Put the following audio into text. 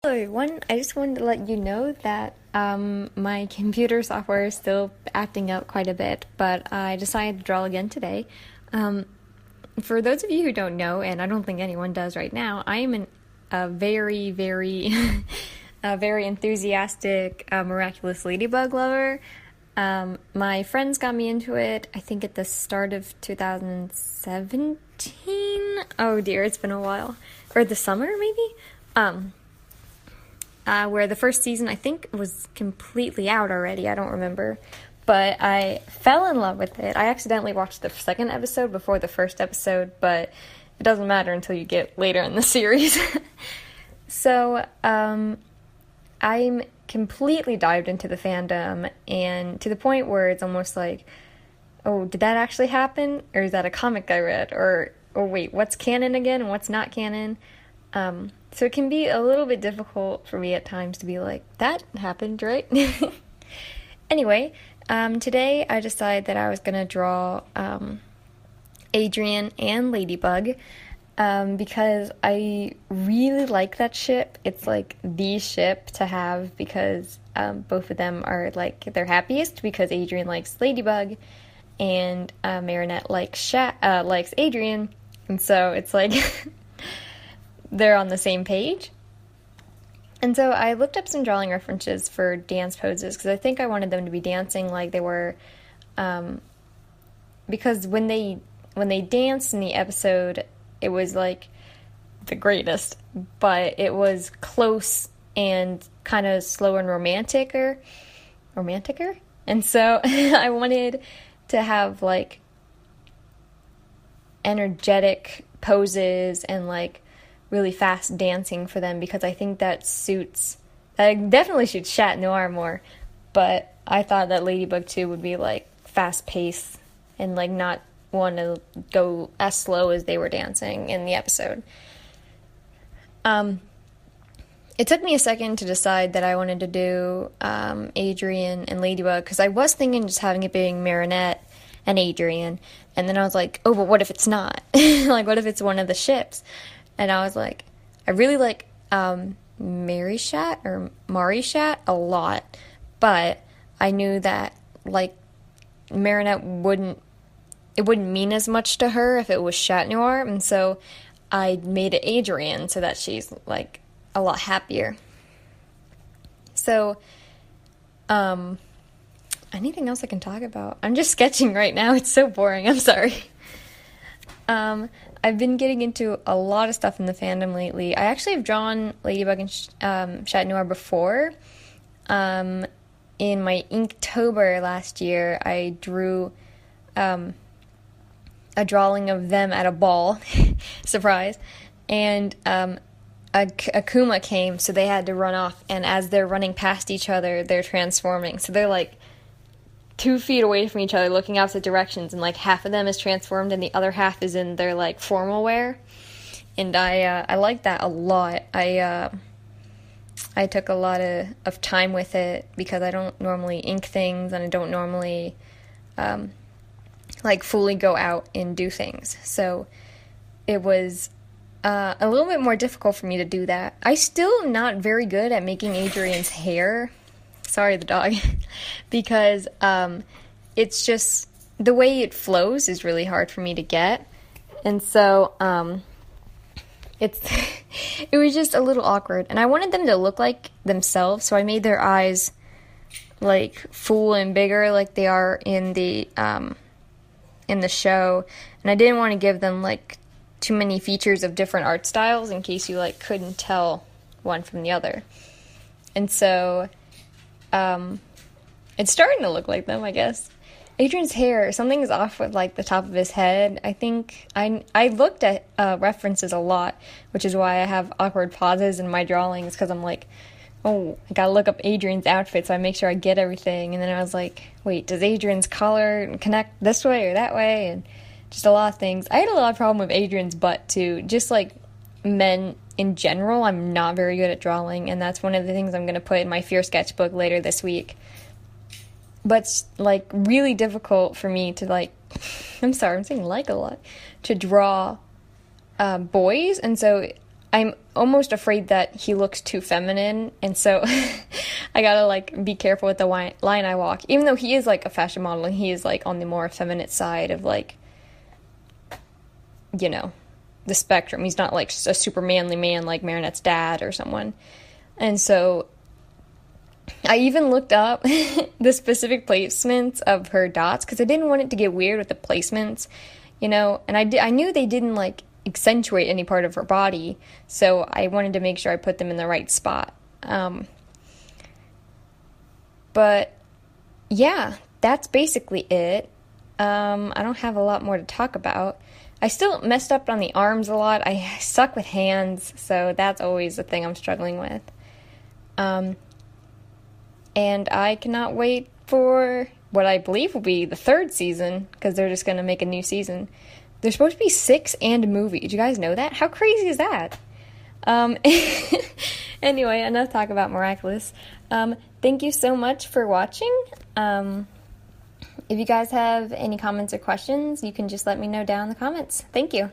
Hello everyone, I just wanted to let you know that my computer software is still acting up quite a bit, but I decided to draw again today. For those of you who don't know, and I don't think anyone does right now, I am a very, very, very enthusiastic, miraculous ladybug lover. My friends got me into it, I think at the start of 2017? Oh dear, it's been a while. Or the summer, maybe? Where the first season, I think, was completely out already. I don't remember. But I fell in love with it. I accidentally watched the second episode before the first episode, but it doesn't matter until you get later in the series. So, I'm completely dived into the fandom, and to the point where it's almost like, oh, did that actually happen? Or is that a comic I read? Or wait, what's canon again and what's not canon? So it can be a little bit difficult for me at times to be like, that happened, right? Anyway, today I decided that I was going to draw Adrian and Ladybug because I really like that ship. It's like the ship to have because both of them are like their happiest because Adrian likes Ladybug and Marinette likes Adrian. And so it's like... they're on the same page. And so I looked up some drawing references for dance poses because I think I wanted them to be dancing like they were, because when they danced in the episode, it was like the greatest, but it was close and kind of slow and romanticer. And so I wanted to have like energetic poses and like really fast dancing for them because I think that definitely suits Chat Noir more, but I thought that Ladybug too would be like fast paced and like not want to go as slow as they were dancing in the episode. It took me a second to decide that I wanted to do Adrian and Ladybug because I was thinking just having it being Marinette and Adrian, and then I was like, oh, but what if it's not? Like, what if it's one of the ships? And I was like, I really like Marishat a lot, but I knew that like Marinette wouldn't mean as much to her if it was Chat Noir, and so I made it Adrian so that she's like a lot happier. So, anything else I can talk about? I'm just sketching right now. It's so boring. I'm sorry. I've been getting into a lot of stuff in the fandom lately. I actually have drawn Ladybug and Chat Noir before. In my Inktober last year, I drew a drawing of them at a ball. Surprise. And Akuma came, so they had to run off. And as they're running past each other, they're transforming. So they're like 2 feet away from each other looking opposite directions, and like half of them is transformed and the other half is in their like formal wear, and I like that a lot. I took a lot of time with it because I don't normally ink things and I don't normally like fully go out and do things, so it was a little bit more difficult for me to do that. I still am not very good at making Adrian's hair. Sorry, the dog. Because it's just the way it flows is really hard for me to get, and so it was just a little awkward. And I wanted them to look like themselves, so I made their eyes like full and bigger, like they are in the show. And I didn't want to give them like too many features of different art styles in case you like couldn't tell one from the other. And so it's starting to look like them, I guess. Adrian's hair, something is off with like the top of his head. I think I looked at references a lot, which is why I have awkward pauses in my drawings, because I'm like, oh, I gotta look up Adrian's outfit so I make sure I get everything. And then I was like, wait, does Adrian's collar connect this way or that way? And just a lot of things. I had a lot of problem with Adrian's butt too. Just like men in general, I'm not very good at drawing, and that's one of the things I'm going to put in my Fear sketchbook later this week. But it's like really difficult for me to like, I'm sorry, I'm saying like a lot, to draw boys, and so I'm almost afraid that he looks too feminine, and so I gotta, like, be careful with the line I walk. Even though he is, like, a fashion model, and he is, like, on the more effeminate side of, like, you know, the spectrum. He's not, like, a super manly man like Marinette's dad or someone. And so I even looked up the specific placements of her dots, because I didn't want it to get weird with the placements, you know, and I knew they didn't, like, accentuate any part of her body, so I wanted to make sure I put them in the right spot. But yeah, that's basically it. I don't have a lot more to talk about. I still messed up on the arms a lot. I suck with hands, so that's always the thing I'm struggling with. And I cannot wait for what I believe will be the 3rd season, because they're just going to make a new season. There's supposed to be 6 and a movie. Did you guys know that? How crazy is that? Anyway, enough talk about Miraculous. Thank you so much for watching. If you guys have any comments or questions, you can just let me know down in the comments. Thank you.